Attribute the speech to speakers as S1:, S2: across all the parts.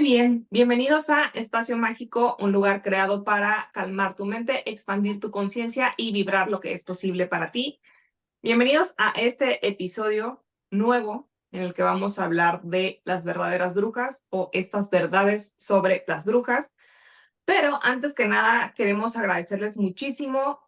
S1: Muy bien, bienvenidos a Espacio Mágico, un lugar creado para calmar tu mente, expandir tu conciencia y vibrar lo que es posible para ti. Bienvenidos a este episodio nuevo en el que vamos a hablar de las verdaderas brujas o estas verdades sobre las brujas. Pero antes que nada, queremos agradecerles muchísimo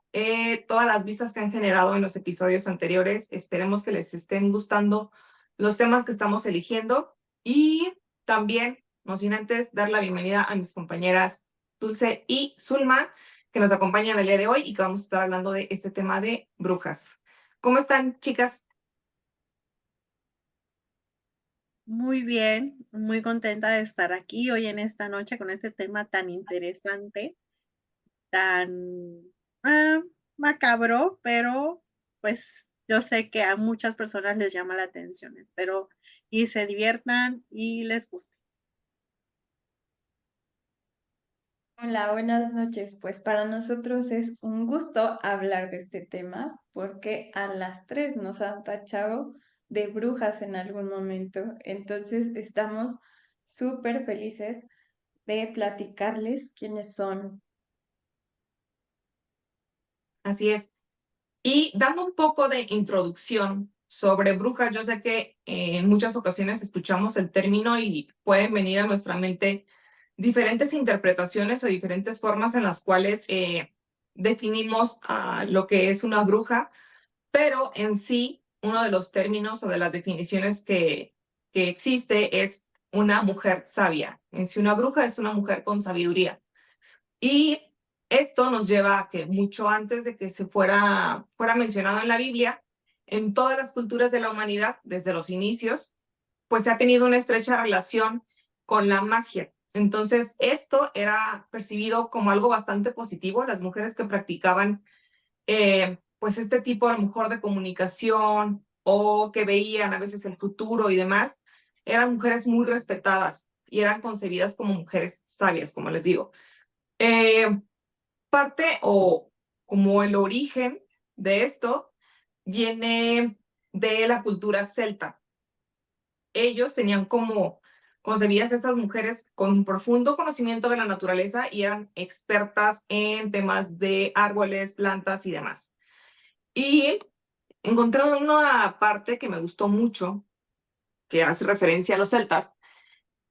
S1: todas las vistas que han generado en los episodios anteriores. Esperemos que les estén gustando los temas que estamos eligiendo. Y también, no sin antes, dar la bienvenida a mis compañeras Dulce y Zulma, que nos acompañan el día de hoy y que vamos a estar hablando de este tema de brujas. ¿Cómo están, chicas?
S2: Muy bien, muy contenta de estar aquí hoy en esta noche con este tema tan interesante, tan macabro, pero pues yo sé que a muchas personas les llama la atención. Espero y se diviertan y les guste.
S3: Hola, buenas noches. Pues para nosotros es un gusto hablar de este tema porque a las tres nos han tachado de brujas en algún momento. Entonces estamos súper felices de platicarles quiénes son.
S1: Así es. Y dando un poco de introducción sobre brujas, yo sé que en muchas ocasiones escuchamos el término y pueden venir a nuestra mente diferentes interpretaciones o diferentes formas en las cuales definimos lo que es una bruja, pero en sí, uno de los términos o de las definiciones que existe es una mujer sabia. En sí, una bruja es una mujer con sabiduría. Y esto nos lleva a que mucho antes de que fuera mencionado en la Biblia, en todas las culturas de la humanidad, desde los inicios, pues se ha tenido una estrecha relación con la magia. Entonces, esto era percibido como algo bastante positivo. Las mujeres que practicaban, pues, este tipo a lo mejor de comunicación o que veían a veces el futuro y demás, eran mujeres muy respetadas y eran concebidas como mujeres sabias, como les digo. Eh, Parte o como el origen de esto viene de la cultura celta. Ellos tenían como concebidas estas mujeres con un profundo conocimiento de la naturaleza y eran expertas en temas de árboles, plantas y demás. Y encontré una parte que me gustó mucho, que hace referencia a los celtas.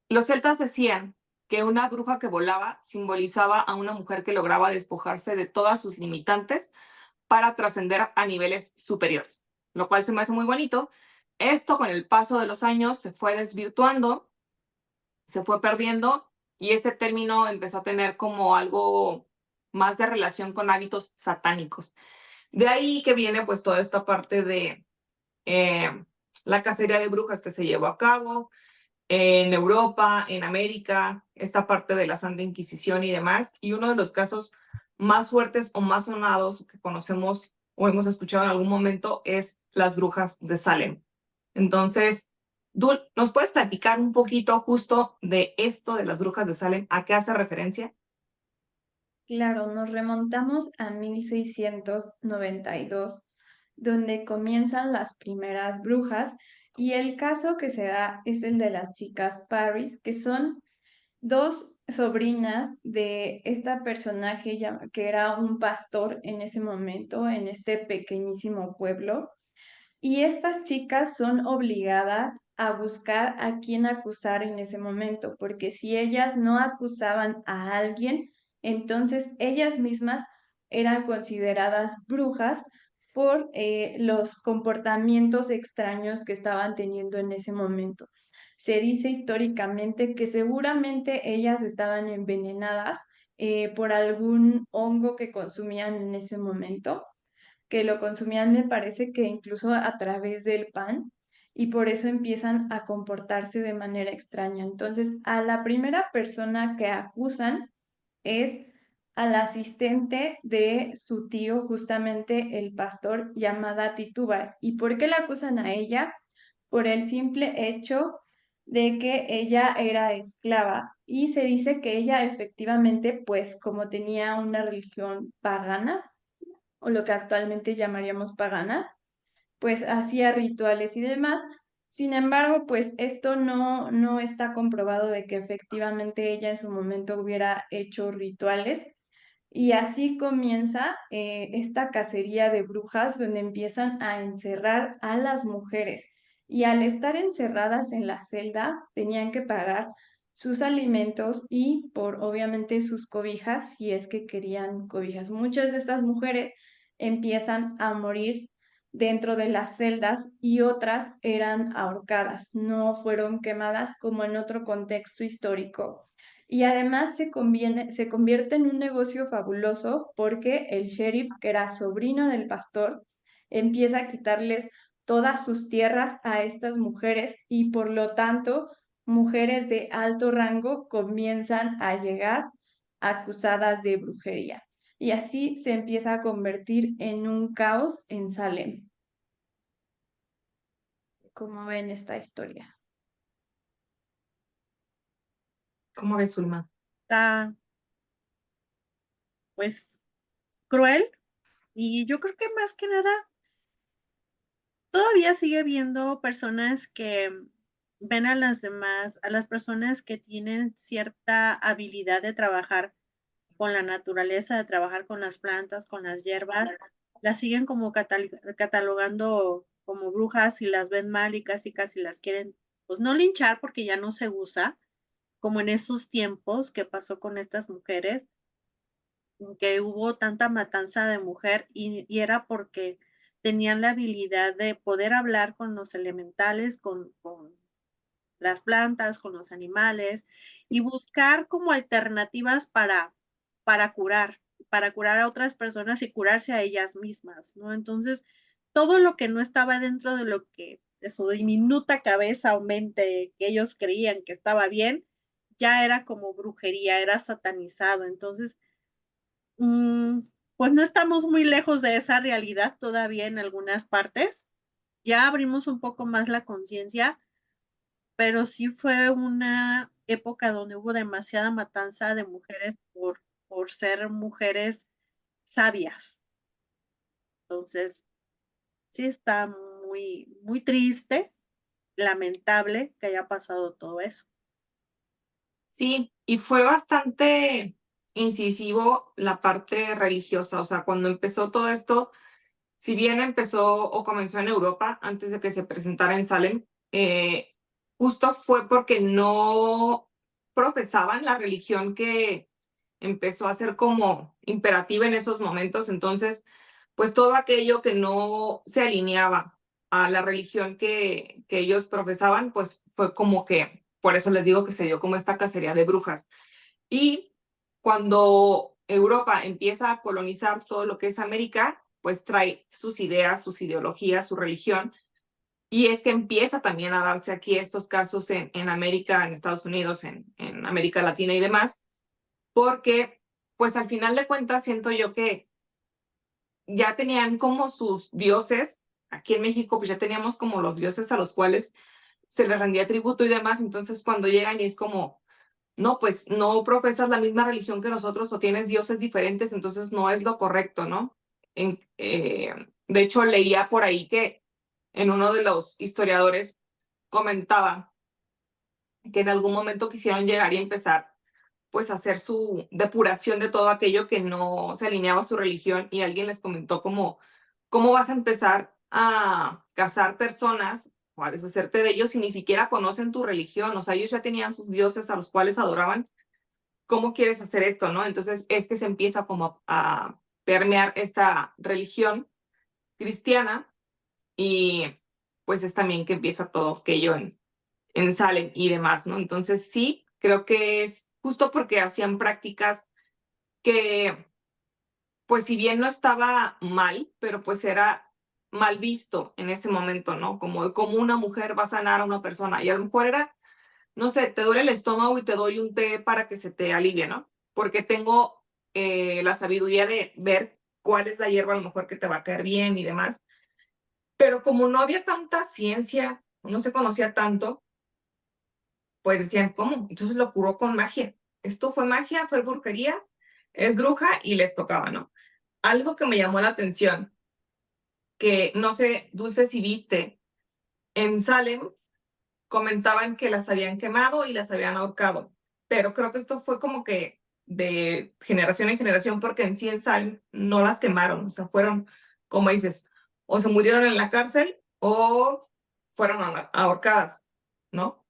S1: Los celtas decían que una bruja que volaba simbolizaba a una mujer que lograba despojarse de todas sus limitantes para trascender a niveles superiores, lo cual se me hace muy bonito. Esto con el paso de los años se fue desvirtuando, se fue perdiendo y este término empezó a tener como algo más de relación con hábitos satánicos. De ahí que viene pues toda esta parte de la cacería de brujas que se llevó a cabo en Europa, en América, esta parte de la Santa Inquisición y demás. Y uno de los casos más fuertes o más sonados que conocemos o hemos escuchado en algún momento es las brujas de Salem. Entonces, Dul, ¿nos puedes platicar un poquito justo de esto de las brujas de Salem? ¿A qué hace referencia?
S3: Claro, nos remontamos a 1692, donde comienzan las primeras brujas, y el caso que se da es el de las chicas Paris, que son dos sobrinas de esta personaje que era un pastor en ese momento, en este pequeñísimo pueblo. Y estas chicas son obligadas a buscar a quién acusar en ese momento, porque si ellas no acusaban a alguien, entonces ellas mismas eran consideradas brujas por los comportamientos extraños que estaban teniendo en ese momento. Se dice históricamente que seguramente ellas estaban envenenadas por algún hongo que consumían en ese momento, que lo consumían, me parece que incluso a través del pan, y por eso empiezan a comportarse de manera extraña. Entonces, a la primera persona que acusan es al asistente de su tío, justamente el pastor, llamada Tituba. ¿Y por qué la acusan a ella? Por el simple hecho de que ella era esclava, y se dice que ella efectivamente, pues como tenía una religión pagana, o lo que actualmente llamaríamos pagana, pues hacía rituales y demás, Sin embargo, pues esto no está comprobado de que efectivamente ella en su momento hubiera hecho rituales. Y así comienza esta cacería de brujas donde empiezan a encerrar a las mujeres. Y al estar encerradas en la celda, tenían que pagar sus alimentos y por obviamente sus cobijas, si es que querían cobijas. Muchas de estas mujeres empiezan a morir dentro de las celdas y otras eran ahorcadas, no fueron quemadas como en otro contexto histórico. Y además se convierte en un negocio fabuloso porque el sheriff, que era sobrino del pastor, empieza a quitarles todas sus tierras a estas mujeres y por lo tanto mujeres de alto rango comienzan a llegar acusadas de brujería. Y así se empieza a convertir en un caos en Salem. ¿Cómo ven esta historia?
S1: ¿Cómo ves, Zulma?
S2: Está, pues, cruel. Y yo creo que más que nada, todavía sigue habiendo personas que ven a las demás, a las personas que tienen cierta habilidad de trabajar con la naturaleza, de trabajar con las plantas, con las hierbas, las siguen como catalogando como brujas y las ven mal y casi casi las quieren, pues no linchar porque ya no se usa, como en esos tiempos que pasó con estas mujeres, que hubo tanta matanza de mujer y era porque tenían la habilidad de poder hablar con los elementales, con las plantas, con los animales y buscar como alternativas para curar a otras personas y curarse a ellas mismas, ¿no? Entonces, todo lo que no estaba dentro de lo que de su diminuta cabeza o mente que ellos creían que estaba bien, ya era como brujería, era satanizado. Entonces, mm, pues no estamos muy lejos de esa realidad todavía en algunas partes. Ya abrimos un poco más la conciencia, pero sí fue una época donde hubo demasiada matanza de mujeres por ser mujeres sabias. Entonces, sí está muy, muy triste, lamentable que haya pasado todo eso.
S1: Sí, y fue bastante incisivo la parte religiosa, o sea, cuando empezó todo esto, si bien empezó o comenzó en Europa antes de que se presentara en Salem, justo fue porque no profesaban la religión que empezó a ser como imperativa en esos momentos. Entonces, pues todo aquello que no se alineaba a la religión que ellos profesaban, pues fue como que, por eso les digo que se dio como esta cacería de brujas. Y cuando Europa empieza a colonizar todo lo que es América, pues trae sus ideas, sus ideologías, su religión, y es que empieza también a darse aquí estos casos en América, en Estados Unidos, en América Latina y demás, porque pues al final de cuentas siento yo que ya tenían como sus dioses, aquí en México pues ya teníamos como los dioses a los cuales se les rendía tributo y demás, entonces cuando llegan y es como, no, pues no profesas la misma religión que nosotros o tienes dioses diferentes, entonces no es lo correcto, ¿no? De hecho, leía por ahí que en uno de los historiadores comentaba que en algún momento quisieron llegar y empezar pues a hacer su depuración de todo aquello que no se alineaba a su religión y alguien les comentó cómo vas a empezar a cazar personas o a deshacerte de ellos si ni siquiera conocen tu religión, o sea, ellos ya tenían sus dioses a los cuales adoraban. ¿Cómo quieres hacer esto, no? Entonces es que se empieza como a permear esta religión cristiana y pues es también que empieza todo aquello en Salem y demás, ¿no? Entonces sí, creo que es justo porque hacían prácticas que, pues si bien no estaba mal, pero pues era mal visto en ese momento, ¿no? Como una mujer va a sanar a una persona y a lo mejor era, no sé, te duele el estómago y te doy un té para que se te alivie, ¿no? Porque tengo la sabiduría de ver cuál es la hierba a lo mejor que te va a caer bien y demás. Pero como no había tanta ciencia, no se conocía tanto, pues decían, ¿cómo? Entonces lo curó con magia. Esto fue magia, fue brujería, es bruja y les tocaba, ¿no? Algo que me llamó la atención, que no sé, Dulce, si viste, en Salem comentaban que las habían quemado y las habían ahorcado. Pero creo que esto fue como que de generación en generación, porque en sí en Salem no las quemaron, o sea, fueron, como dices, o se murieron en la cárcel o fueron ahorcadas, ¿no?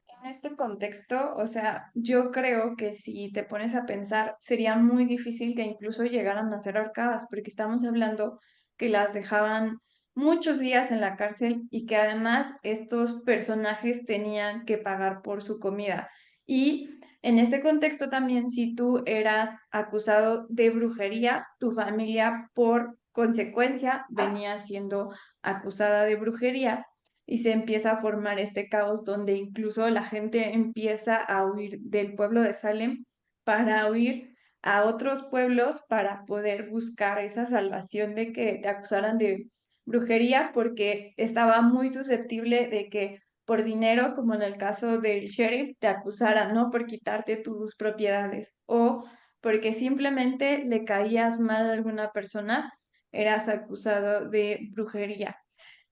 S3: En este contexto, o sea, yo creo que si te pones a pensar, sería muy difícil que incluso llegaran a ser ahorcadas, porque estamos hablando que las dejaban muchos días en la cárcel y que además estos personajes tenían que pagar por su comida. Y en ese contexto también, si tú eras acusado de brujería, tu familia por consecuencia venía siendo acusada de brujería y se empieza a formar este caos donde incluso la gente empieza a huir del pueblo de Salem para huir a otros pueblos para poder buscar esa salvación de que te acusaran de brujería porque estaba muy susceptible de que por dinero, como en el caso del sheriff, te acusaran, ¿no? Por quitarte tus propiedades o porque simplemente le caías mal a alguna persona, eras acusado de brujería.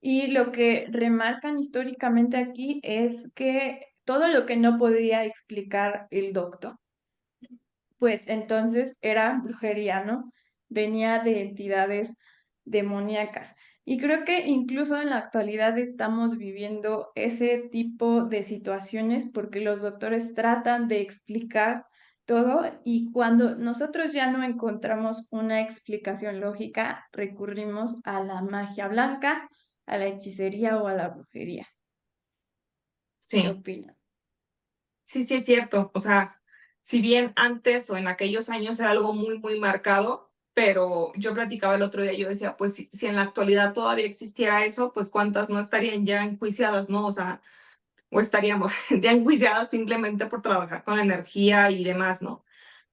S3: Y lo que remarcan históricamente aquí es que todo lo que no podía explicar el doctor, pues entonces era brujería, ¿no? Venía de entidades demoníacas. Y creo que incluso en la actualidad estamos viviendo ese tipo de situaciones porque los doctores tratan de explicar todo y cuando nosotros ya no encontramos una explicación lógica, recurrimos a la magia blanca, a la hechicería o a la brujería. ¿Qué
S1: Sí.
S3: opinan?
S1: Sí, sí es cierto. O sea, si bien antes o en aquellos años era algo muy, muy marcado, pero yo platicaba el otro día, yo decía, pues si en la actualidad todavía existiera eso, pues cuántas no estarían ya enjuiciadas, ¿no? O sea, o estaríamos ya enjuiciadas simplemente por trabajar con energía y demás, ¿no?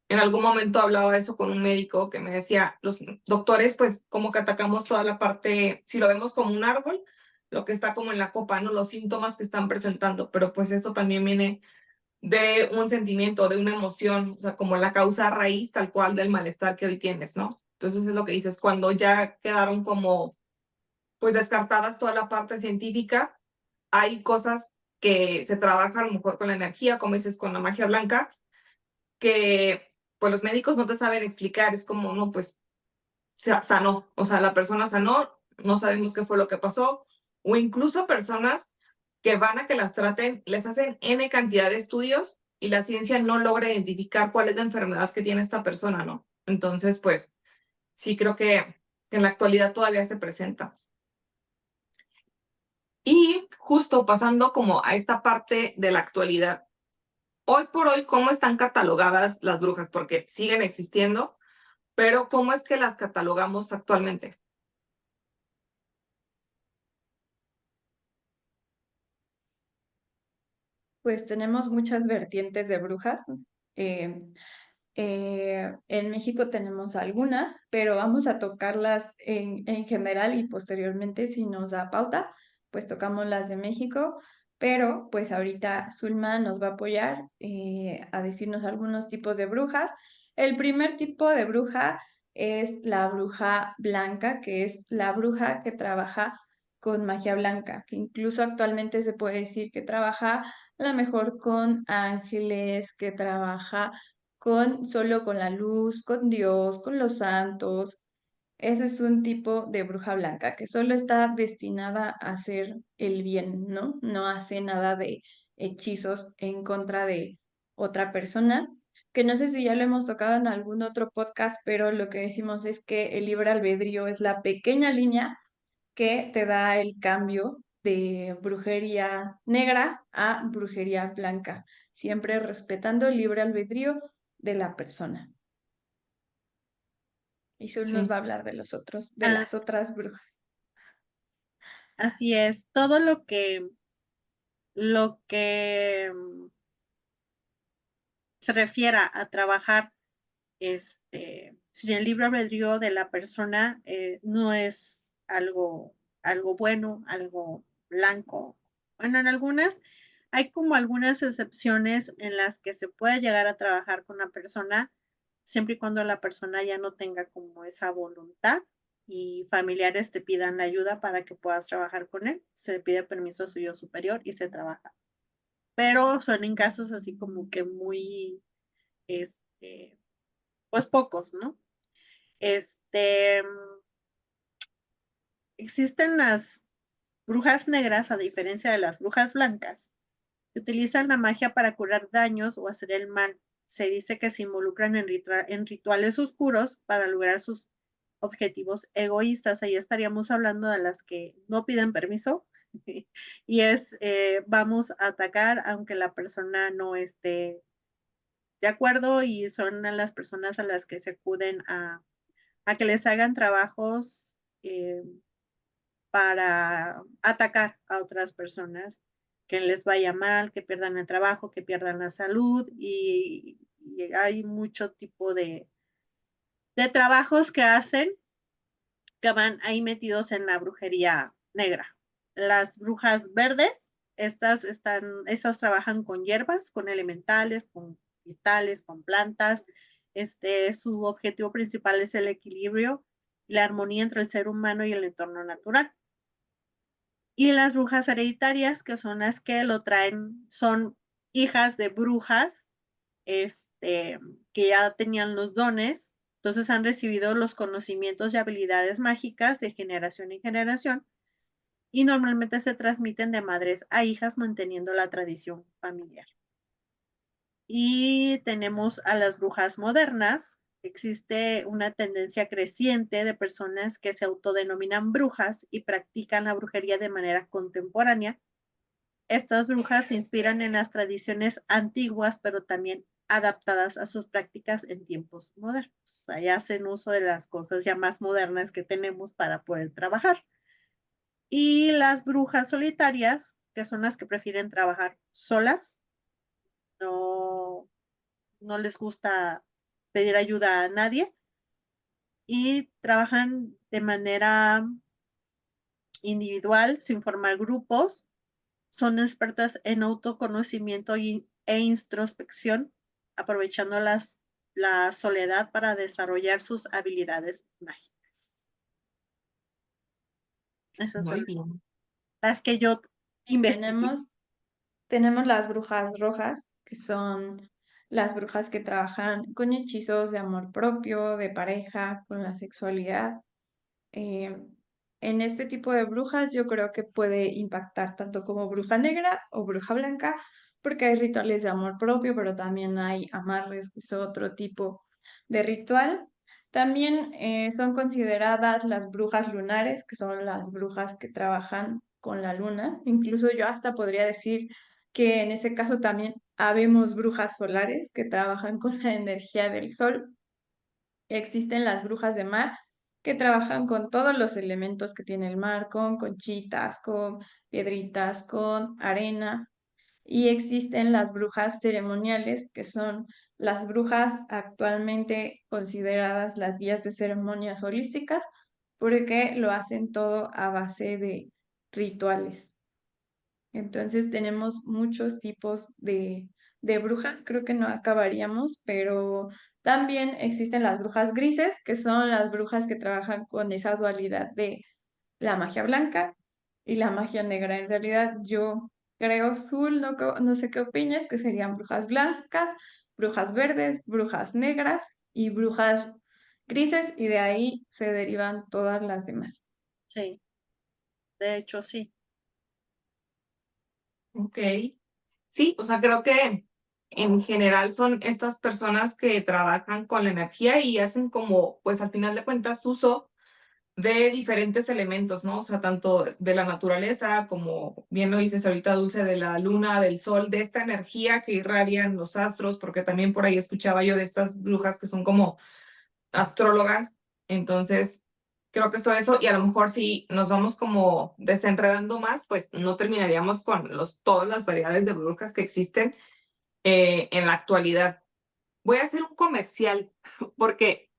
S1: En algún momento hablaba eso con un médico que me decía, los doctores, pues como que atacamos toda la parte, si lo vemos como un árbol, lo que está como en la copa, ¿no? Los síntomas que están presentando, pero pues esto también viene de un sentimiento, de una emoción, o sea, como la causa raíz tal cual del malestar que hoy tienes, ¿no? Entonces es lo que dices, cuando ya quedaron como, pues descartadas toda la parte científica, hay cosas que se trabajan a lo mejor con la energía, como dices, con la magia blanca, que pues los médicos no te saben explicar, es como, no, pues sanó, o sea, la persona sanó, no sabemos qué fue lo que pasó, o incluso personas que van a que las traten, les hacen N cantidad de estudios y la ciencia no logra identificar cuál es la enfermedad que tiene esta persona, ¿no? Entonces, pues sí creo que en la actualidad todavía se presenta. Y justo pasando como a esta parte de la actualidad, hoy por hoy, ¿cómo están catalogadas las brujas? Porque siguen existiendo, pero ¿cómo es que las catalogamos actualmente?
S3: Pues tenemos muchas vertientes de brujas. Eh, en México tenemos algunas, pero vamos a tocarlas en general y posteriormente, si nos da pauta, pues tocamos las de México. Pero pues ahorita Zulma nos va a apoyar a decirnos algunos tipos de brujas. El primer tipo de bruja es la bruja blanca, que es la bruja que trabaja con magia blanca, que incluso actualmente se puede decir que trabaja a lo mejor con ángeles, que trabaja con solo con la luz, con Dios, con los santos. Ese es un tipo de bruja blanca que solo está destinada a hacer el bien, ¿no? No hace nada de hechizos en contra de otra persona, que no sé si ya lo hemos tocado en algún otro podcast, pero lo que decimos es que el libre albedrío es la pequeña línea que te da el cambio de brujería negra a brujería blanca, siempre respetando el libre albedrío de la persona. Y Sul nos
S1: Sí,
S3: va a hablar de los otros, de las
S2: As-
S3: otras brujas.
S2: Así es, todo lo que se refiera a trabajar, sin el libre albedrío de la persona, no es algo bueno, algo blanco. Bueno, en algunas hay como algunas excepciones en las que se puede llegar a trabajar con una persona, siempre y cuando la persona ya no tenga como esa voluntad. y familiares te pidan la ayuda para que puedas trabajar con él. Se le pide permiso a su yo superior y se trabaja. Pero son en casos así como que muy, pues pocos, ¿no? Existen las brujas negras, a diferencia de las brujas blancas, que utilizan la magia para curar daños o hacer el mal. Se dice que se involucran en rituales oscuros para lograr sus objetivos egoístas. Ahí estaríamos hablando de las que no piden permiso y vamos a atacar aunque la persona no esté de acuerdo, y son a las personas a las que se acuden a que les hagan trabajos para atacar a otras personas, que les vaya mal, que pierdan el trabajo, que pierdan la salud, y hay mucho tipo de trabajos que hacen que van ahí metidos en la brujería negra. Las brujas verdes, estas trabajan con hierbas, con elementales, con cristales, con plantas. Su objetivo principal es el equilibrio y la armonía entre el ser humano y el entorno natural. Y las brujas hereditarias, que son las que lo traen, son hijas de brujas, que ya tenían los dones, entonces han recibido los conocimientos y habilidades mágicas de generación en generación, y normalmente se transmiten de madres a hijas manteniendo la tradición familiar. Y tenemos a las brujas modernas. Existe una tendencia creciente de personas que se autodenominan brujas y practican la brujería de manera contemporánea. Estas brujas se inspiran en las tradiciones antiguas, pero también adaptadas a sus prácticas en tiempos modernos. Ahí hacen uso de las cosas ya más modernas que tenemos para poder trabajar. Y las brujas solitarias, que son las que prefieren trabajar solas, no, no les gusta pedir ayuda a nadie y trabajan de manera individual, sin formar grupos. Son expertas en autoconocimiento e introspección, aprovechando la soledad para desarrollar sus habilidades mágicas. Esas
S1: Muy
S2: son
S1: bien.
S2: las que yo investigué.
S3: Tenemos las brujas rojas, que son las brujas que trabajan con hechizos de amor propio, de pareja, con la sexualidad. Eh, en este tipo de brujas yo creo que puede impactar tanto como bruja negra o bruja blanca, porque hay rituales de amor propio, pero también hay amarres, que es otro tipo de ritual. También son consideradas las brujas lunares, que son las brujas que trabajan con la luna. Incluso yo hasta podría decir que en ese caso también habemos brujas solares que trabajan con la energía del sol. Existen las brujas de mar que trabajan con todos los elementos que tiene el mar, con conchitas, con piedritas, con arena. Y existen las brujas ceremoniales, que son las brujas actualmente consideradas las guías de ceremonias holísticas, porque lo hacen todo a base de rituales. Entonces tenemos muchos tipos de brujas, creo que no acabaríamos, pero también existen las brujas grises, que son las brujas que trabajan con esa dualidad de la magia blanca y la magia negra. En realidad yo creo, Zul, no sé qué opinas, que serían brujas blancas, brujas verdes, brujas negras y brujas grises, y de ahí se derivan todas las demás.
S2: Sí, de hecho sí.
S1: Ok. Sí, o sea, creo que en general son estas personas que trabajan con la energía y hacen como, pues al final de cuentas, uso de diferentes elementos, ¿no? O sea, tanto de la naturaleza, como bien lo dices ahorita, Dulce, de la luna, del sol, de esta energía que irradian los astros, porque también por ahí escuchaba yo de estas brujas que son como astrólogas. Entonces, creo que es todo eso, y a lo mejor si nos vamos como desenredando más, pues no terminaríamos con todas las variedades de brujas que existen en la actualidad. Voy a hacer un comercial porque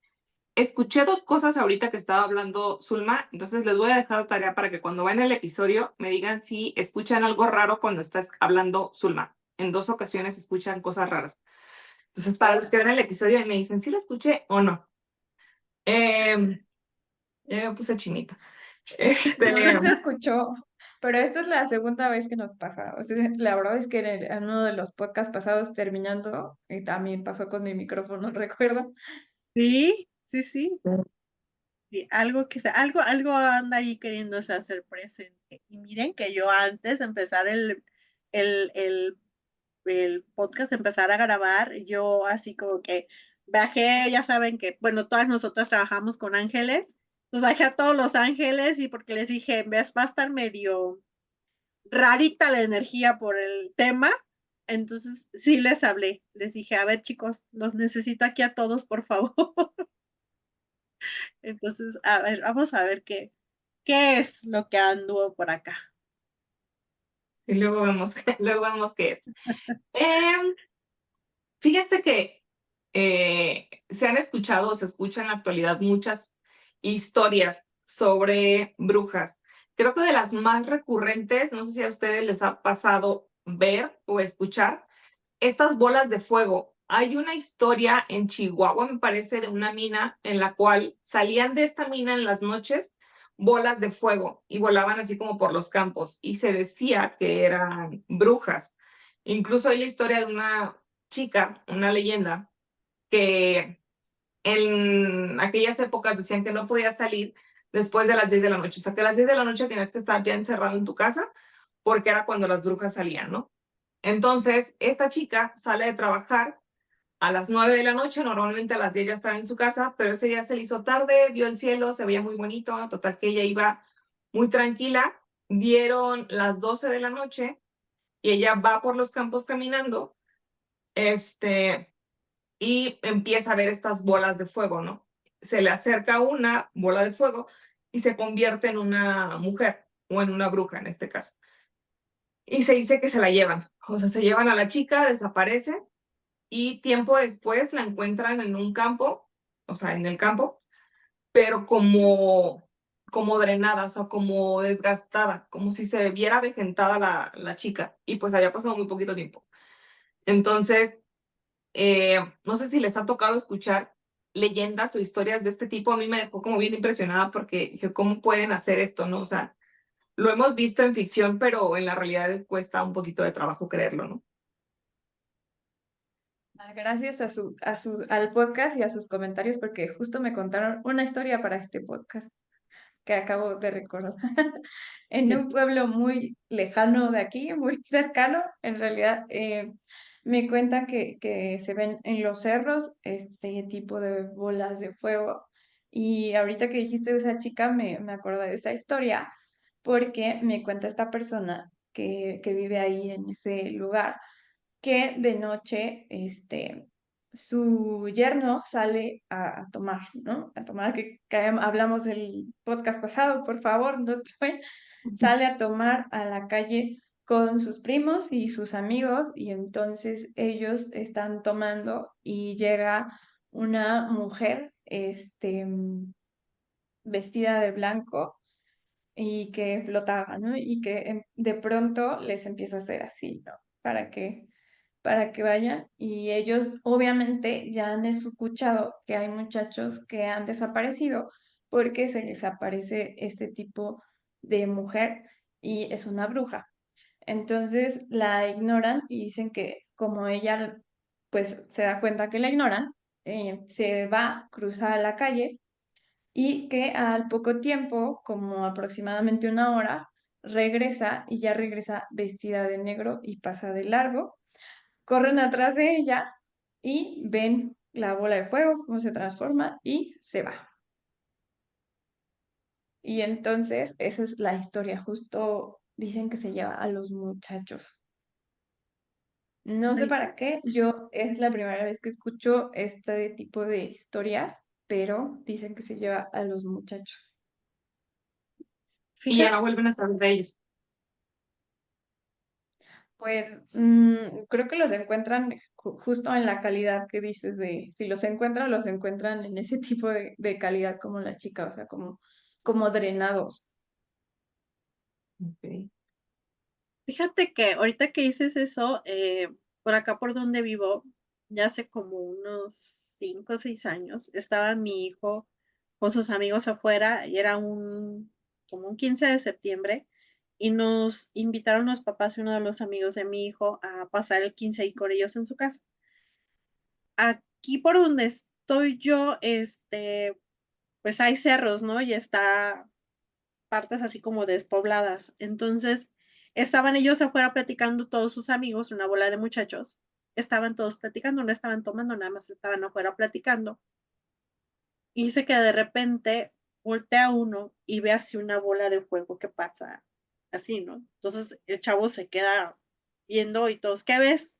S1: escuché dos cosas ahorita que estaba hablando Zulma, entonces les voy a dejar tarea para que cuando vayan el episodio me digan si escuchan algo raro cuando estás hablando Zulma. En dos ocasiones escuchan cosas raras. Entonces, para los que ven el episodio y me dicen si lo escuché o no. Ya me puse chinita.
S3: No, no se escuchó, pero esta es la segunda vez que nos pasa. O sea, la verdad es que en uno de los podcasts pasados terminando, y también pasó con mi micrófono, recuerdo.
S2: Sí, sí, sí. Sí, algo anda ahí queriéndose hacer presente. Y miren que yo antes de empezar el el el podcast, empezar a grabar, yo así como que bajé, ya saben que, bueno, todas nosotras trabajamos con ángeles, pues bajé a todos los ángeles y porque les dije: "Ves, va a estar medio rarita la energía por el tema". Entonces, sí les hablé, les dije: "A ver, chicos, los necesito aquí a todos, por favor". Entonces, a ver, vamos a ver qué es lo que anduvo por acá.
S1: Y luego vemos, luego vemos qué es. Em, Fíjense que se han escuchado o se escuchan en la actualidad muchas historias sobre brujas. Creo que de las más recurrentes, no sé si a ustedes les ha pasado ver o escuchar, estas bolas de fuego. Hay una historia en Chihuahua, me parece, de una mina en la cual salían de esta mina en las noches bolas de fuego y volaban así como por los campos y se decía que eran brujas. Incluso hay la historia de una chica, una leyenda, que en aquellas épocas decían que no podía salir después de las 10 de la noche. O sea, que a las 10 de la noche tenías que estar ya encerrado en tu casa porque era cuando las brujas salían, ¿no? Entonces, esta chica sale de trabajar a las 9 de la noche, normalmente a las 10 ya estaba en su casa, pero ese día se le hizo tarde, vio el cielo, se veía muy bonito, total que ella iba muy tranquila, dieron las 12 de la noche y ella va por los campos caminando, y empieza a ver estas bolas de fuego, ¿no? Se le acerca una bola de fuego y se convierte en una mujer o en una bruja en este caso. Y se dice que se la llevan, o sea, se llevan a la chica, desaparece y tiempo después la encuentran en un campo, o sea, en el campo, pero como drenada, o sea, como desgastada, como si se viera avejentada la chica y pues había pasado muy poquito tiempo. Entonces, no sé si les ha tocado escuchar leyendas o historias de este tipo. A mí me dejó como bien impresionada porque dije, ¿cómo pueden hacer esto, no? O sea, lo hemos visto en ficción, pero en la realidad cuesta un poquito de trabajo creerlo, ¿no?
S3: Gracias al podcast y a sus comentarios, porque justo me contaron una historia para este podcast que acabo de recordar. En un pueblo muy lejano de aquí, muy cercano, en realidad, me cuentan que se ven en los cerros este tipo de bolas de fuego. Y ahorita que dijiste de esa chica, me acordé de esa historia, porque me cuenta esta persona que vive ahí en ese lugar que de noche, su yerno sale a tomar, ¿no? A tomar, que hablamos el podcast pasado, por favor, no te sale a tomar a la calle con sus primos y sus amigos, y entonces ellos están tomando y llega una mujer, vestida de blanco y que flotaba, ¿no? Y que de pronto les empieza a hacer así, ¿no? Para que vayan y ellos obviamente ya han escuchado que hay muchachos que han desaparecido porque se les aparece este tipo de mujer y es una bruja. Entonces la ignoran y dicen que como ella pues se da cuenta que la ignoran, se va, cruza la calle y que al poco tiempo, como aproximadamente una hora, regresa y ya regresa vestida de negro y pasa de largo, corren atrás de ella y ven la bola de fuego, cómo se transforma y se va. Y entonces esa es la historia, justo dicen que se lleva a los muchachos. No sé
S2: Ay,
S3: para qué, yo es la primera vez que escucho este tipo de historias, pero dicen que se lleva a los muchachos.
S1: Y ya
S2: fíjate,
S1: no vuelven a saber de ellos.
S3: Pues creo que los encuentran justo en la calidad que dices de, si los encuentran en ese tipo de calidad como la chica, o sea, como drenados.
S1: Okay.
S2: fíjate que ahorita que dices eso, por acá por donde vivo, ya hace como unos 5 o 6 años, estaba mi hijo con sus amigos afuera y era como un 15 de septiembre y nos invitaron los papás y uno de los amigos de mi hijo a pasar el 15 ahí con ellos en su casa. Aquí por donde estoy yo, pues hay cerros, ¿no? Y está partes así como despobladas. Entonces, estaban ellos afuera platicando todos sus amigos, una bola de muchachos. Estaban todos platicando, no estaban tomando, nada más estaban afuera platicando. Y dice que de repente voltea uno y ve así una bola de fuego que pasa así, ¿no? Entonces el chavo se queda viendo y todos, ¿qué ves?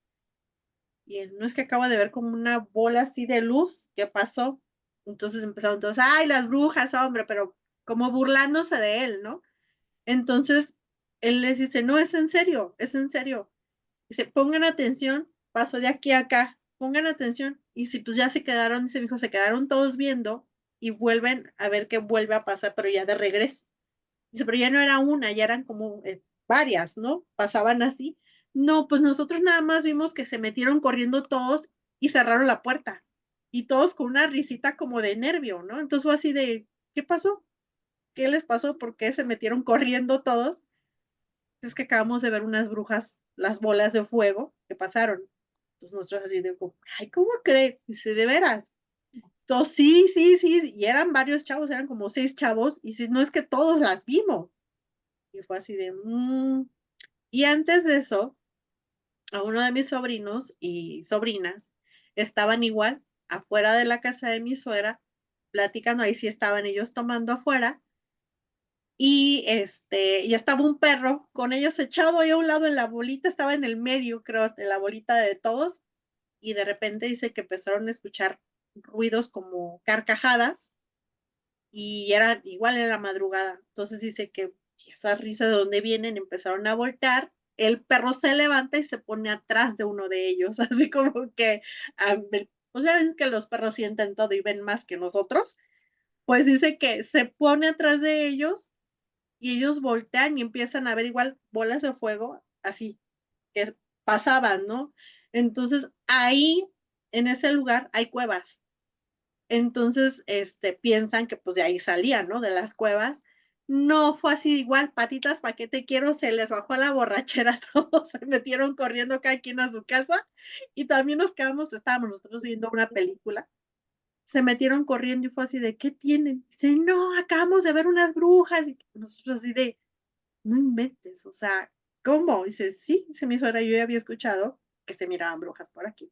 S2: Y él, no es que acabo de ver como una bola así de luz que pasó. Entonces empezaron todos, ay, las brujas, hombre, pero como burlándose de él, ¿no? Entonces él les dice, no, es en serio, es en serio. Dice, pongan atención, pasó de aquí a acá, pongan atención. Y si pues ya se quedaron, dice mi hijo, se quedaron todos viendo y vuelven a ver qué vuelve a pasar, pero ya de regreso. Dice, pero ya no era una, ya eran como varias, ¿no? Pasaban así. No, pues nosotros nada más vimos que se metieron corriendo todos y cerraron la puerta. Y todos con una risita como de nervio, ¿no? Entonces fue así de, ¿qué pasó? ¿Qué les pasó? ¿Por qué se metieron corriendo todos? Es que acabamos de ver unas brujas, las bolas de fuego que pasaron. Entonces nosotros así de, ay, ¿cómo cree? Dice, ¿de veras? Entonces, sí, sí, sí, y eran varios chavos, eran como 6 chavos, y si no es que todos las vimos. Y fue así de, Y antes de eso, a uno de mis sobrinos y sobrinas estaban igual afuera de la casa de mi suegra, platicando, ahí sí estaban ellos tomando afuera, y y estaba un perro con ellos echado ahí a un lado en la bolita, estaba en el medio, creo, de la bolita de todos, y de repente dice que empezaron a escuchar ruidos como carcajadas, y era igual en la madrugada. Entonces dice que esas risas de dónde vienen, empezaron a voltear, el perro se levanta y se pone atrás de uno de ellos, así como que, pues ya ven que los perros sienten todo y ven más que nosotros, pues dice que se pone atrás de ellos y ellos voltean y empiezan a ver igual bolas de fuego, así, que pasaban, ¿no? Entonces, ahí, en ese lugar, hay cuevas. Entonces, piensan que, pues, de ahí salían, ¿no? De las cuevas. No fue así igual, patitas, ¿pa' qué te quiero? Se les bajó la borrachera a todos, se metieron corriendo cada quien a su casa, y también nos quedamos estábamos nosotros viendo una película, se metieron corriendo y fue así de: "¿Qué tienen?". Dice: "No, acabamos de ver unas brujas", y nosotros así de: "No inventes, o sea, ¿cómo?". Dice: "Sí", dice mi suegra, "yo ya había escuchado que se miraban brujas por aquí".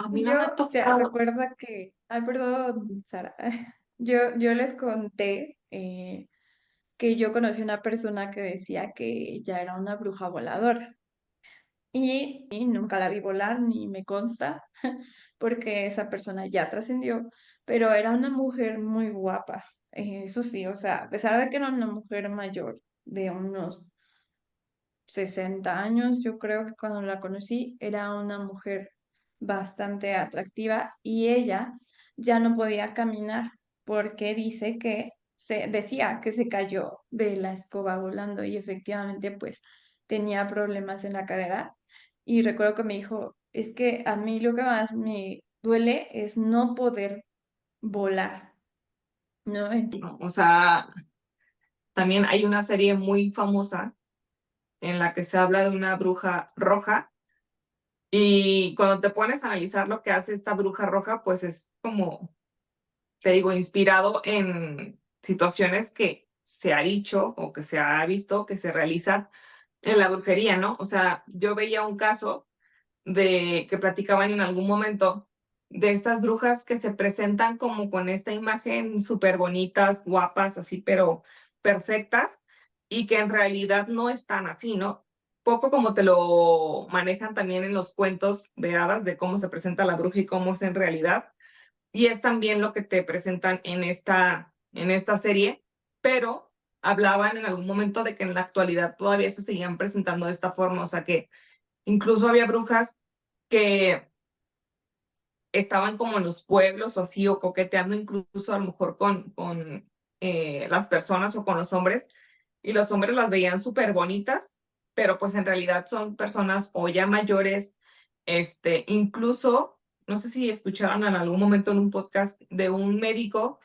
S1: A mí no me ha
S3: Yo, te
S1: tocado.
S3: recuerda que, ay, perdón, Sara, yo les conté que yo conocí una persona que decía que ella era una bruja voladora y nunca la vi volar ni me consta porque esa persona ya trascendió, pero era una mujer muy guapa, eso sí, o sea, a pesar de que era una mujer mayor de unos 60 años, yo creo que cuando la conocí era una mujer bastante atractiva y ella ya no podía caminar porque dice que decía que se cayó de la escoba volando y efectivamente pues tenía problemas en la cadera y recuerdo que me dijo, es que a mí lo que más me duele es no poder volar, ¿no?
S1: ¿No? O sea, también hay una serie muy famosa en la que se habla de una bruja roja y cuando te pones a analizar lo que hace esta bruja roja, pues es como, te digo, inspirado en situaciones que se ha dicho o que se ha visto que se realizan en la brujería, ¿no? O sea, yo veía un caso de que platicaban en algún momento de estas brujas que se presentan como con esta imagen súper bonitas, guapas, así, pero perfectas, y que en realidad no están así, ¿no? Poco como te lo manejan también en los cuentos de hadas de cómo se presenta la bruja y cómo es en realidad. Y es también lo que te presentan en esta serie, pero hablaban en algún momento de que en la actualidad todavía se seguían presentando de esta forma, o sea que incluso había brujas que estaban como en los pueblos o así, o coqueteando incluso a lo mejor con las personas o con los hombres, y los hombres las veían súper bonitas, pero pues en realidad son personas o ya mayores, Incluso, no sé si escucharon en algún momento en un podcast de un médico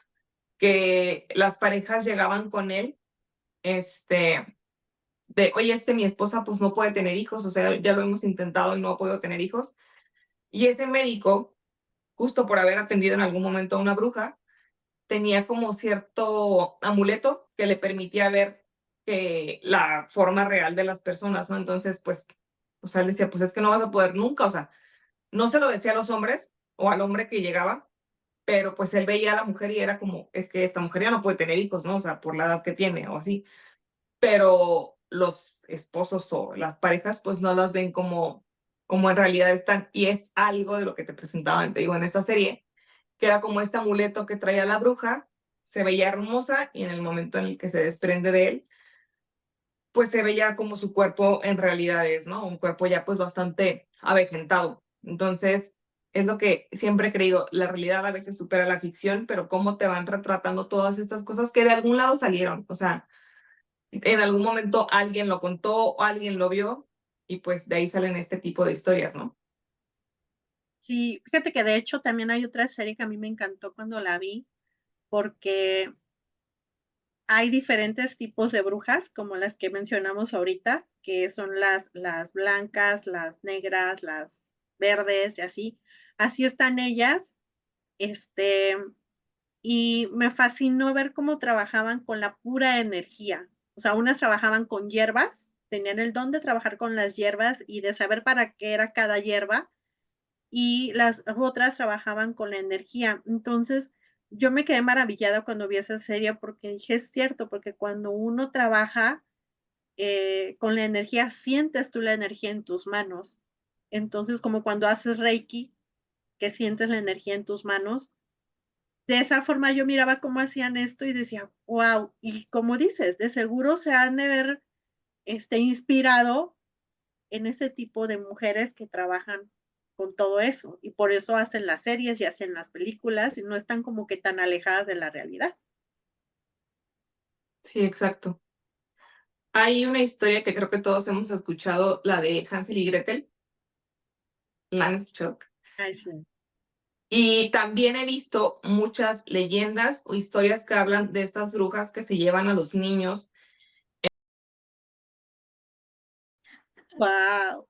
S1: que las parejas llegaban con él, oye, mi esposa pues no puede tener hijos, o sea, ya lo hemos intentado y no puedo tener hijos. Y ese médico, justo por haber atendido en algún momento a una bruja, tenía como cierto amuleto que le permitía ver la forma real de las personas, ¿no? Entonces, pues, o sea, él decía, pues es que no vas a poder nunca, o sea, no se lo decía a los hombres o al hombre que llegaba, pero pues él veía a la mujer y era como, es que esta mujer ya no puede tener hijos, ¿no? O sea, por la edad que tiene o así. Pero los esposos o las parejas pues no las ven como en realidad están. Y es algo de lo que te presentaban, te digo, en esta serie, que era como este amuleto que traía la bruja, se veía hermosa y en el momento en el que se desprende de él, pues se veía como su cuerpo en realidad es, ¿no? Un cuerpo ya pues bastante avejentado. Entonces, es lo que siempre he creído, la realidad a veces supera la ficción, pero cómo te van retratando todas estas cosas que de algún lado salieron, o sea, en algún momento alguien lo contó o alguien lo vio y pues de ahí salen este tipo de historias, ¿no?
S2: Sí, fíjate que de hecho también hay otra serie que a mí me encantó cuando la vi, porque hay diferentes tipos de brujas, como las que mencionamos ahorita, que son las blancas, las negras, las verdes y así. Así están ellas, este, y me fascinó ver cómo trabajaban con la pura energía. O sea, unas trabajaban con hierbas, tenían el don de trabajar con las hierbas y de saber para qué era cada hierba, y las otras trabajaban con la energía. Entonces, yo me quedé maravillada cuando vi esa serie porque dije: "Es cierto", porque cuando uno trabaja, con la energía, sientes tú la energía en tus manos. Entonces, como cuando haces reiki, que sientes la energía en tus manos, de esa forma yo miraba cómo hacían esto y decía: "Guau", y como dices, de seguro se han de ver, inspirado en ese tipo de mujeres que trabajan con todo eso, y por eso hacen las series y hacen las películas, y no están como que tan alejadas de la realidad.
S1: Sí, exacto. Hay una historia que creo que todos hemos escuchado, la de Hansel y Gretel, ¿la han escuchado?
S2: Ay, sí.
S1: Y también he visto muchas leyendas o historias que hablan de estas brujas que se llevan a los niños.
S2: Guau.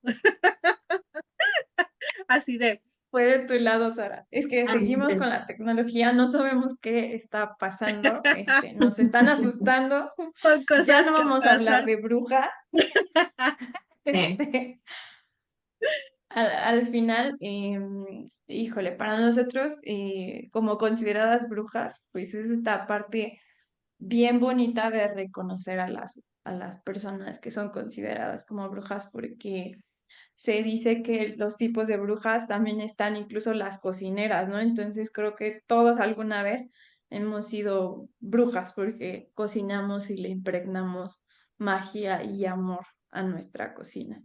S2: Así de
S3: Fue de tu lado, Sara. Es que seguimos
S1: Totalmente.
S3: con la tecnología, no sabemos qué está pasando, nos están asustando.
S2: son
S3: Ya
S2: cosas
S3: no
S2: que
S3: vamos a hablar
S2: pasan.
S3: de brujas. Este, al final, híjole, para nosotros, como consideradas brujas, pues es esta parte bien bonita de reconocer a las personas que son consideradas como brujas, porque se dice que los tipos de brujas también están incluso las cocineras, ¿no? Entonces creo que todos alguna vez hemos sido brujas porque cocinamos y le impregnamos magia y amor a nuestra cocina.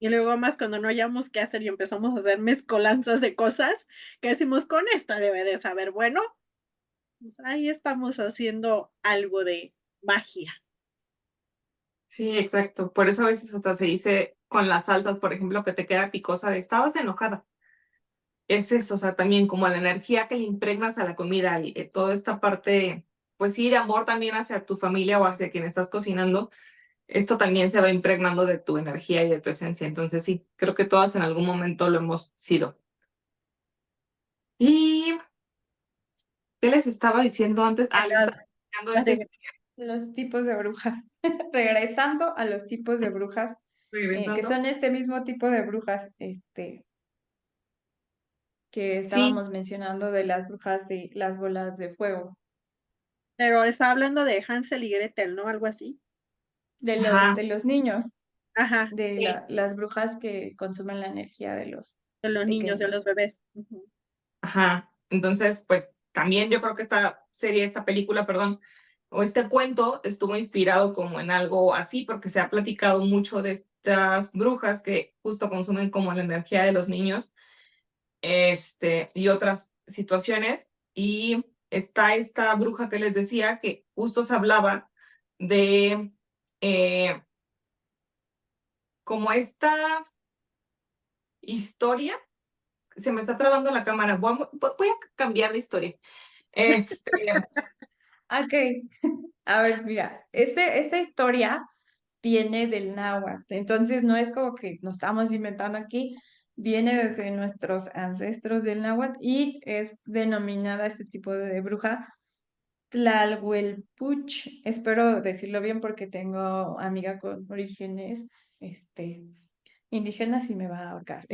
S2: Y luego más cuando no hayamos qué hacer y empezamos a hacer mezcolanzas de cosas, que decimos: "Con esta debe de saber bueno", pues ahí estamos haciendo algo de magia.
S1: Sí, exacto. Por eso a veces hasta se dice con las salsas, por ejemplo, que te queda picosa de estabas enojada. Es eso, o sea, también como la energía que le impregnas a la comida y toda esta parte, pues sí, de amor también hacia tu familia o hacia quien estás cocinando, esto también se va impregnando de tu energía y de tu esencia. Entonces sí, creo que todas en algún momento lo hemos sido. ¿Y qué les estaba diciendo antes? Ah, les
S2: La
S1: estaba diciendo
S2: la
S1: esta
S2: de
S1: historia,
S3: Los tipos de brujas. Regresando a los tipos de brujas, que
S1: regresando.
S3: son este mismo tipo de brujas, que
S1: Sí,
S3: estábamos mencionando de las brujas de las bolas de fuego,
S2: pero está hablando de Hansel y Gretel, ¿no? Algo así.
S1: ajá,
S3: de los niños,
S2: Ajá,
S3: de
S1: sí,
S3: las brujas que consumen la energía de los
S2: de los niños, de los
S3: pequeños.
S2: bebés. Ujú.
S1: ajá. Entonces, pues también yo creo que esta serie, esta película, perdón, o este cuento estuvo inspirado como en algo así, porque se ha platicado mucho de estas brujas que justo consumen como la energía de los niños, y otras situaciones. Y está esta bruja que les decía que justo se hablaba de como esta historia. Se me está trabando la cámara. Voy a cambiar de historia.
S3: Ok, a ver, mira, esta historia viene del náhuatl, entonces no es como que nos estamos inventando aquí, viene desde nuestros ancestros del náhuatl y es denominada este tipo de bruja Tlalhuelpuch. Espero decirlo bien porque tengo amiga con orígenes indígenas y me va a ahorcar.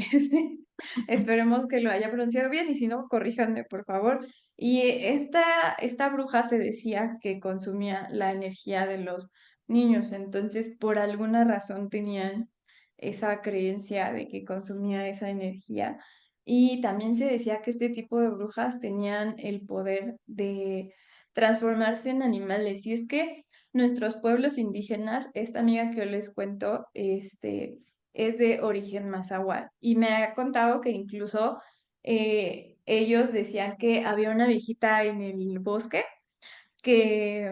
S3: Esperemos que lo haya pronunciado bien y si no, corríjanme, por favor. Y esta bruja se decía que consumía la energía de los niños, entonces por alguna razón tenían esa creencia de que consumía esa energía. Y también se decía que este tipo de brujas tenían el poder de transformarse en animales. Y es que nuestros pueblos indígenas, esta amiga que yo les cuento, es de origen mazahual y me ha contado que incluso ellos decían que había una viejita en el bosque que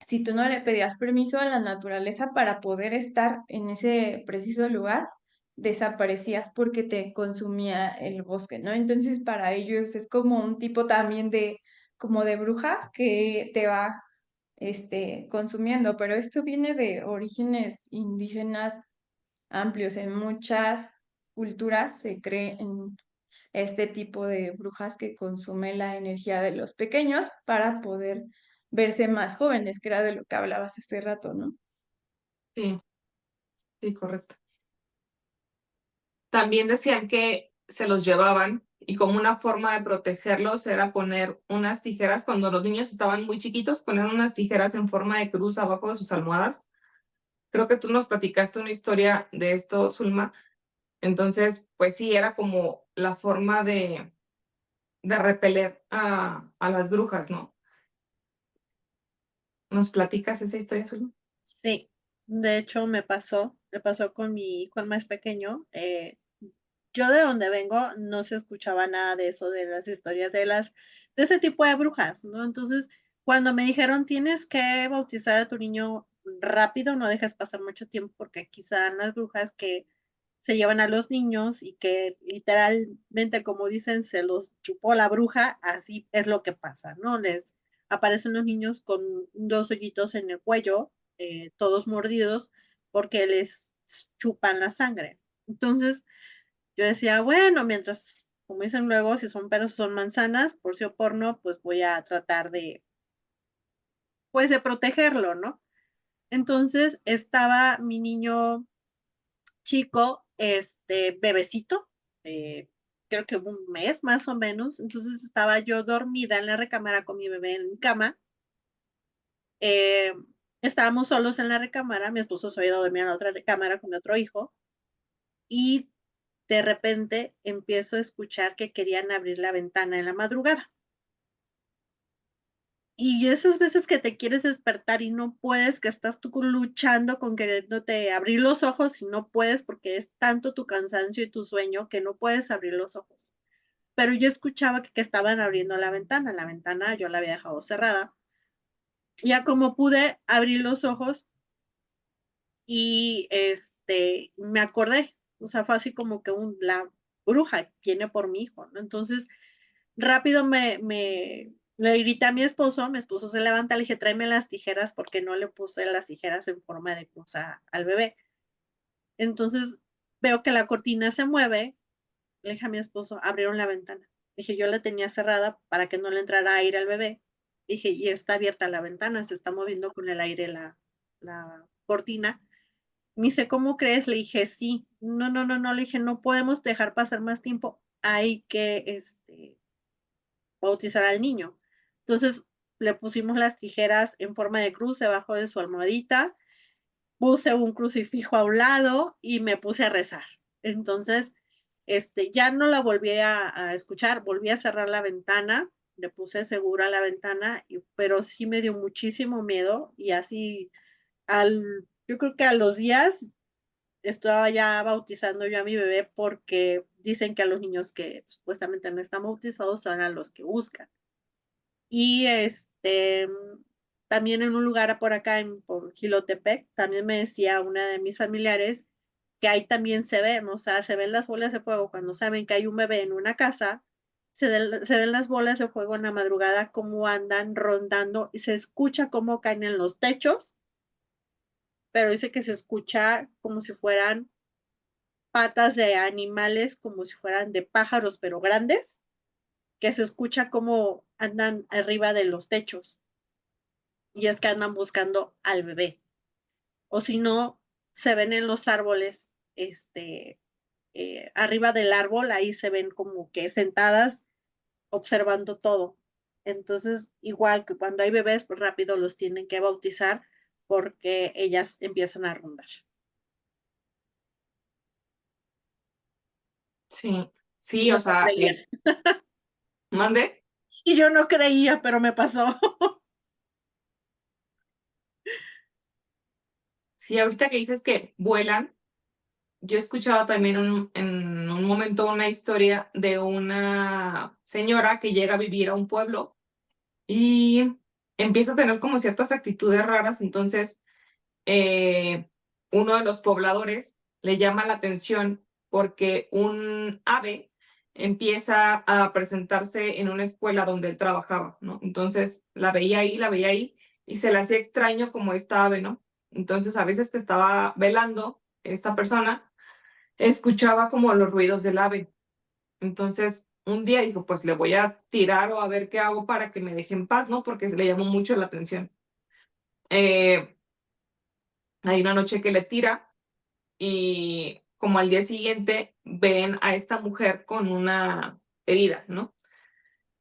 S3: si tú no le pedías permiso a la naturaleza para poder estar en ese preciso lugar, desaparecías porque te consumía el bosque, ¿no? Entonces para ellos es como un tipo también de como de bruja que te va consumiendo, pero esto viene de orígenes indígenas amplios. En muchas culturas se cree en este tipo de brujas que consumen la energía de los pequeños para poder verse más jóvenes, que era de lo que hablabas hace rato, ¿no?
S1: Sí, sí, correcto. También decían que se los llevaban y como una forma de protegerlos era poner unas tijeras, cuando los niños estaban muy chiquitos, poner unas tijeras en forma de cruz abajo de sus almohadas. Creo que tú nos platicaste una historia de esto, Zulma. Entonces, pues sí, era como la forma de repeler a las brujas, ¿no? ¿Nos platicas esa historia, Zulma?
S2: Sí, de hecho me pasó con mi hijo el más pequeño. Yo de donde vengo no se escuchaba nada de eso, de las historias de ese tipo de brujas, ¿no? Entonces, cuando me dijeron: "Tienes que bautizar a tu niño rápido, no dejes pasar mucho tiempo", porque quizá las brujas que se llevan a los niños y que literalmente, como dicen, se los chupó la bruja, así es lo que pasa, ¿no? Les aparecen los niños con 2 hoyitos en el cuello, todos mordidos, porque les chupan la sangre. Entonces, yo decía, bueno, mientras, como dicen luego, si son peras o son manzanas, por sí o por no, pues voy a tratar de, pues, de protegerlo, ¿no? Entonces, estaba mi niño chico, bebecito, creo que un mes más o menos. Entonces, estaba yo dormida en la recámara con mi bebé en mi cama. eh, Estábamos solos en la recámara, mi esposo se había ido a dormir en la otra recámara con mi otro hijo, y de repente empiezo a escuchar que querían abrir la ventana en la madrugada. Y esas veces que te quieres despertar y no puedes, que estás tú luchando con queriéndote abrir los ojos y no puedes porque es tanto tu cansancio y tu sueño que no puedes abrir los ojos. Pero yo escuchaba que estaban abriendo la ventana yo la había dejado cerrada. Ya como pude, abrir los ojos y, me acordé, o sea, fue así como que la bruja viene por mi hijo, ¿no? Entonces, rápido le grité a mi esposo se levanta, le dije: "Tráeme las tijeras", porque no le puse las tijeras en forma de cruz al bebé. Entonces, veo que la cortina se mueve, le dije a mi esposo: "Abrieron la ventana". Dije: "Yo la tenía cerrada para que no le entrara aire al bebé". Dije: "Y está abierta la ventana, se está moviendo con el aire la cortina". Me dice: "¿Cómo crees?". Le dije: "Sí". "No, no, no, no", le dije: "No podemos dejar pasar más tiempo, hay que, bautizar al niño". Entonces, le pusimos las tijeras en forma de cruz debajo de su almohadita, puse un crucifijo a un lado y me puse a rezar. Entonces, ya no la volví a escuchar, volví a cerrar la ventana, le puse seguro a la ventana, pero sí me dio muchísimo miedo y así yo creo que a los días estaba ya bautizando yo a mi bebé porque dicen que a los niños que supuestamente no están bautizados son a los que buscan. Y, también en un lugar por acá por Jilotepec, también me decía una de mis familiares que ahí también se ven, o sea, se ven las bolas de fuego cuando saben que hay un bebé en una casa, se ven las bolas de fuego en la madrugada, cómo andan rondando y se escucha cómo caen en los techos, pero dice que se escucha como si fueran patas de animales, como si fueran de pájaros, pero grandes, que se escucha cómo andan arriba de los techos, y es que andan buscando al bebé. O si no, se ven en los árboles, arriba del árbol, ahí se ven como que sentadas observando todo. Entonces, igual que cuando hay bebés, pues rápido los tienen que bautizar porque ellas empiezan a rondar.
S1: Sí,
S2: Y
S1: sí,
S2: yo
S1: o
S2: no
S1: sea,
S2: creía.
S1: mande.
S2: Y yo no creía, pero me pasó.
S1: Sí, ahorita que dices que vuelan, yo escuchaba también en un momento una historia de una señora que llega a vivir a un pueblo y empieza a tener como ciertas actitudes raras, entonces uno de los pobladores le llama la atención porque un ave empieza a presentarse en una escuela donde él trabajaba, ¿no? Entonces la veía ahí y se le hacía extraño como esta ave, ¿no? Entonces a veces que estaba velando esta persona, escuchaba como los ruidos del ave. Entonces un día dijo, pues le voy a tirar o a ver qué hago para que me deje en paz, ¿no? Porque se le llamó mucho la atención. Eh, Hay una noche que le tira y como al día siguiente ven a esta mujer con una herida, ¿no?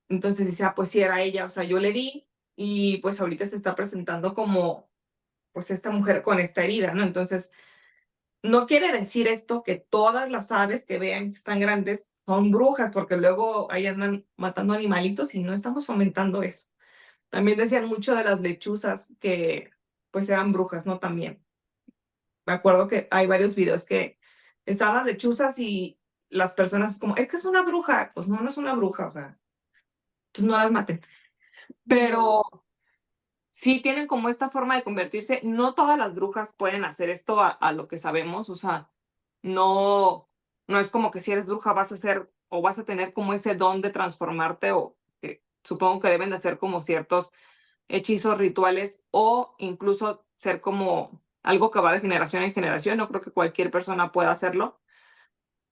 S1: Entonces dice, ah, pues sí era ella, o sea, yo le di y pues ahorita se está presentando como pues esta mujer con esta herida, ¿no? Entonces, no quiere decir esto que todas las aves que vean que están grandes son brujas, porque luego ahí andan matando animalitos y no estamos fomentando eso. También decían mucho de las lechuzas que pues eran brujas, ¿no? También. Me acuerdo que hay varios videos que estaban las lechuzas y las personas como, es que es una bruja. Pues no, no es una bruja, o sea, entonces no las maten.
S2: No.
S1: Pero sí tienen como esta forma de convertirse. No todas las brujas pueden hacer esto a lo que sabemos, o sea, no, no es como que si eres bruja vas a ser o vas a tener como ese don de transformarte o supongo que deben de hacer como ciertos hechizos rituales o incluso ser como algo que va de generación en generación. No creo que cualquier persona pueda hacerlo.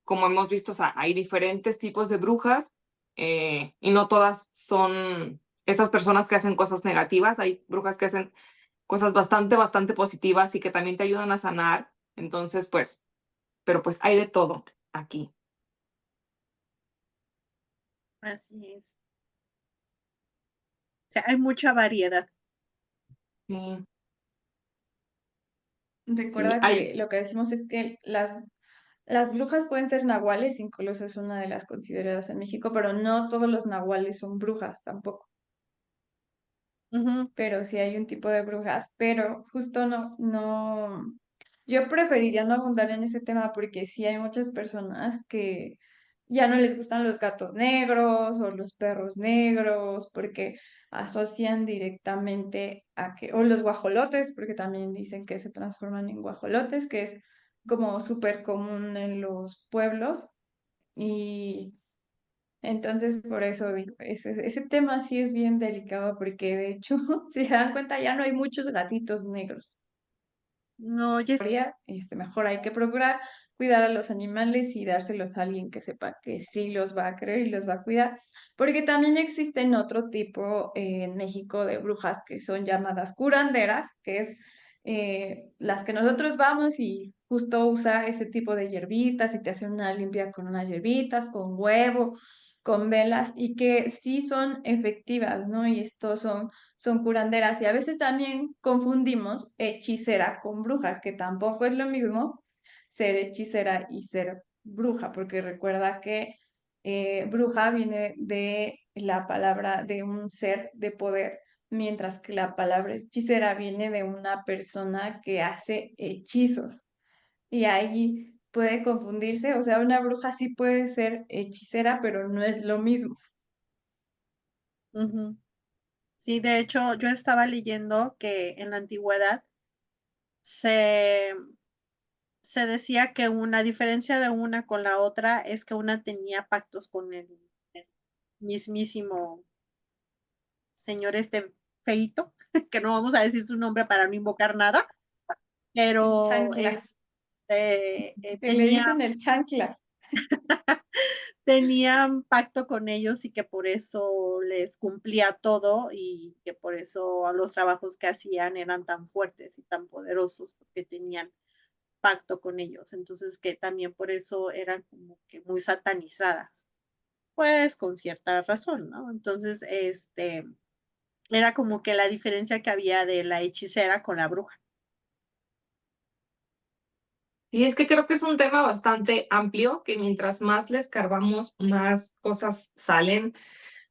S1: Como hemos visto, o sea, hay diferentes tipos de brujas y no todas son estas personas que hacen cosas negativas. Hay brujas que hacen cosas bastante, bastante positivas y que también te ayudan a sanar. Entonces, pues, pero pues hay de todo aquí.
S2: Así es. O sea, hay mucha variedad.
S1: Sí, sí,
S3: Recuerda
S1: hay,
S3: que lo que decimos es que las brujas pueden ser nahuales, incluso es una de las consideradas en México, pero no todos los nahuales son brujas tampoco.
S2: Ujú.
S3: Pero sí hay un tipo de brujas, pero justo yo preferiría no abundar en ese tema porque sí hay muchas personas que ya no les gustan los gatos negros o los perros negros porque asocian directamente a que, o los guajolotes, porque también dicen que se transforman en guajolotes, que es como súper común en los pueblos. Y entonces, por eso digo, ese tema sí es bien delicado porque de hecho, si se dan cuenta, ya no hay muchos gatitos negros.
S2: No, ya es
S3: Mejor hay que procurar cuidar a los animales y dárselos a alguien que sepa que sí los va a querer y los va a cuidar, porque también existen otro tipo en México de brujas que son llamadas curanderas, que es las que nosotros vamos y justo usa ese tipo de hierbitas y te hace una limpia con unas hierbitas, con huevo, con velas y que sí son efectivas, ¿no? Y estos son curanderas y a veces también confundimos hechicera con bruja, que tampoco es lo mismo ser hechicera y ser bruja, porque recuerda que bruja viene de la palabra de un ser de poder, mientras que la palabra hechicera viene de una persona que hace hechizos. Y ahí puede confundirse, o sea, una bruja sí puede ser hechicera, pero no es lo mismo.
S2: ujú. Sí, de hecho, yo estaba leyendo que en la antigüedad se se decía que una diferencia de una con la otra es que una tenía pactos con el mismísimo señor este feíto, que no vamos a decir su nombre para no invocar nada,
S3: El
S2: pero
S3: chanclas, que le
S2: tenía
S3: dicen el chanclas.
S2: tenían pacto con ellos y que por eso les cumplía todo y que por eso los trabajos que hacían eran tan fuertes y tan poderosos, porque tenían pacto con ellos. Entonces, que también por eso eran como que muy satanizadas, pues con cierta razón, ¿no? Entonces, era como que la diferencia que había de la hechicera con la bruja.
S1: Y es que creo que es un tema bastante amplio, que mientras más le escarbamos, más cosas salen,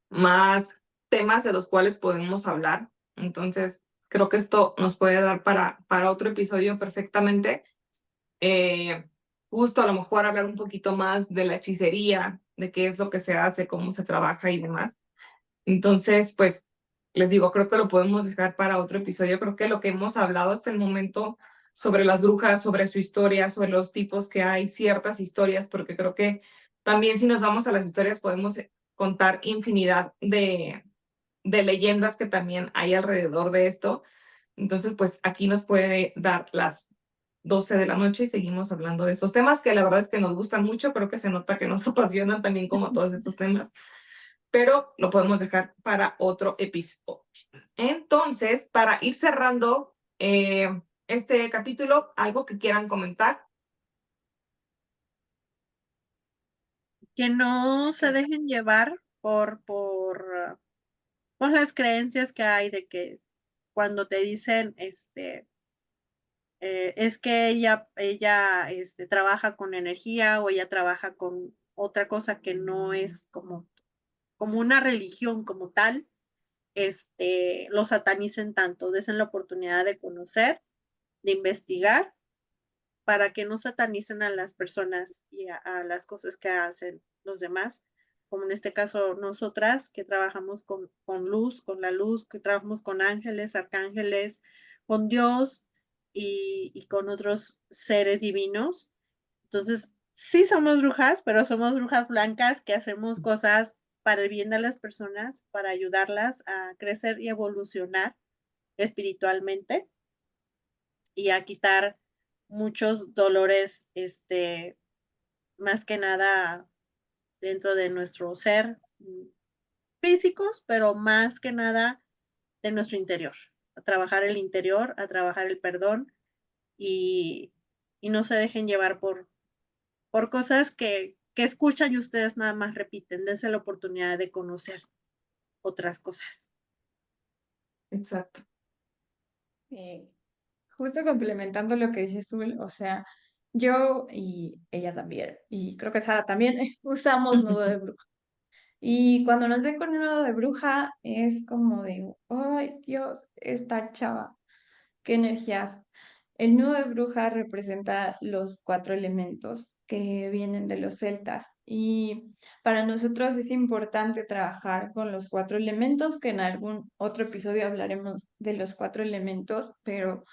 S1: más temas de los cuales podemos hablar. Entonces, creo que esto nos puede dar para otro episodio perfectamente. Eh, Justo a lo mejor hablar un poquito más de la hechicería, de qué es lo que se hace, cómo se trabaja y demás. Entonces, pues, les digo, creo que lo podemos dejar para otro episodio. Creo que lo que hemos hablado hasta el momento sobre las brujas, sobre su historia, sobre los tipos que hay, ciertas historias, porque creo que también si nos vamos a las historias podemos contar infinidad de leyendas que también hay alrededor de esto. Entonces, pues aquí nos puede dar las 12 de la noche y seguimos hablando de estos temas que la verdad es que nos gustan mucho, creo que se nota que nos apasionan también como todos estos temas, pero lo podemos dejar para otro episodio. Entonces, para ir cerrando este capítulo, algo que quieran comentar.
S2: Que no se dejen llevar por las creencias que hay de que cuando te dicen, es que ella trabaja con energía o ella trabaja con otra cosa que no es como una religión como tal, lo satanicen tanto, desen la oportunidad de conocer, de investigar, para que no satanicen a las personas y a las cosas que hacen los demás, como en este caso nosotras que trabajamos con luz, con la luz, que trabajamos con ángeles, arcángeles, con Dios y con otros seres divinos. Entonces, sí somos brujas, pero somos brujas blancas que hacemos cosas para el bien de las personas, para ayudarlas a crecer y evolucionar espiritualmente y a quitar muchos dolores, más que nada dentro de nuestro ser, físicos, pero más que nada de nuestro interior, a trabajar el interior, a trabajar el perdón y no se dejen llevar por cosas que escuchan y ustedes nada más repiten, dense la oportunidad de conocer otras cosas.
S1: Exacto.
S3: Eh, Justo complementando lo que dice Zul, o sea, yo y ella también, y creo que Sara también, usamos nudo de bruja. Y cuando nos ven con un nudo de bruja, es como de, ay Dios, esta chava, qué energías. El nudo de bruja representa los 4 elementos que vienen de los celtas y para nosotros es importante trabajar con los 4 elementos, que en algún otro episodio hablaremos de los 4 elementos, pero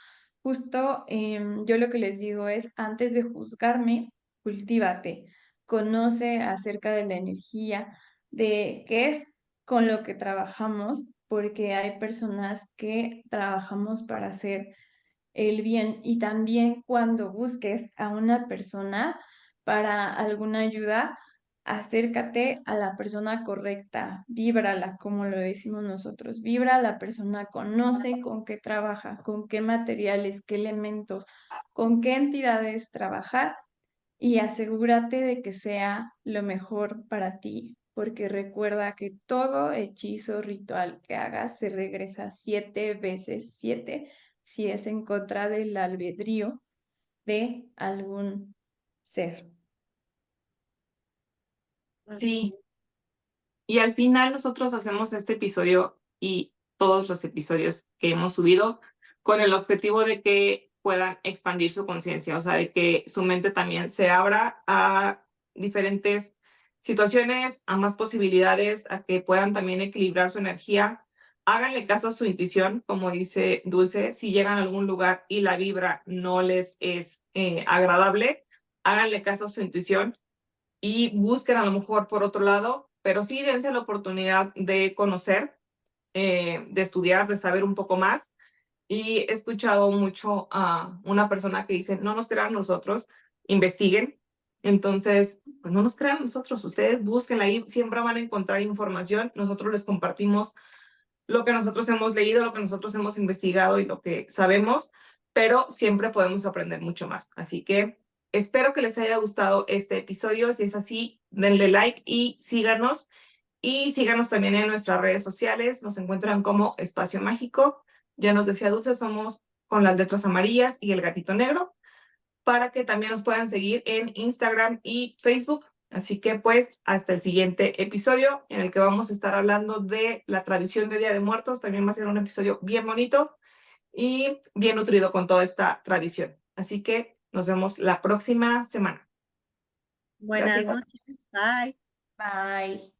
S3: justo yo lo que les digo es, antes de juzgarme, cultívate, conoce acerca de la energía, de qué es con lo que trabajamos, porque hay personas que trabajamos para hacer el bien y también cuando busques a una persona para alguna ayuda, acércate a la persona correcta, víbrala, como lo decimos nosotros, vibra a la persona, conoce con qué trabaja, con qué materiales, qué elementos, con qué entidades trabajar y asegúrate de que sea lo mejor para ti, porque recuerda que todo hechizo ritual que hagas se regresa 7 veces 7 si es en contra del albedrío de algún ser.
S2: Así
S1: Sí, y al final nosotros hacemos este episodio y todos los episodios que hemos subido con el objetivo de que puedan expandir su conciencia, o sea, de que su mente también se abra a diferentes situaciones, a más posibilidades, a que puedan también equilibrar su energía, háganle caso a su intuición, como dice Dulce, si llegan a algún lugar y la vibra no les es agradable, háganle caso a su intuición y busquen a lo mejor por otro lado, pero sí dense la oportunidad de conocer, de estudiar, de saber un poco más. Y he escuchado mucho a una persona que dice, no nos crean nosotros, investiguen. Entonces, pues no nos crean nosotros, ustedes busquen ahí, siempre van a encontrar información, nosotros les compartimos lo que nosotros hemos leído, lo que nosotros hemos investigado y lo que sabemos, pero siempre podemos aprender mucho más. Así que espero que les haya gustado este episodio. Si es así, denle like y síganos. Y síganos también en nuestras redes sociales. Nos encuentran como Espacio Mágico. Ya nos decía Dulce, somos con las letras amarillas y el gatito negro, para que también nos puedan seguir en Instagram y Facebook. Así que pues hasta el siguiente episodio en el que vamos a estar hablando de la tradición de Día de Muertos. También va a ser un episodio bien bonito y bien nutrido con toda esta tradición. Así que nos vemos la próxima semana.
S2: Buenas
S1: Gracias.
S2: noches. Bye.
S3: Bye.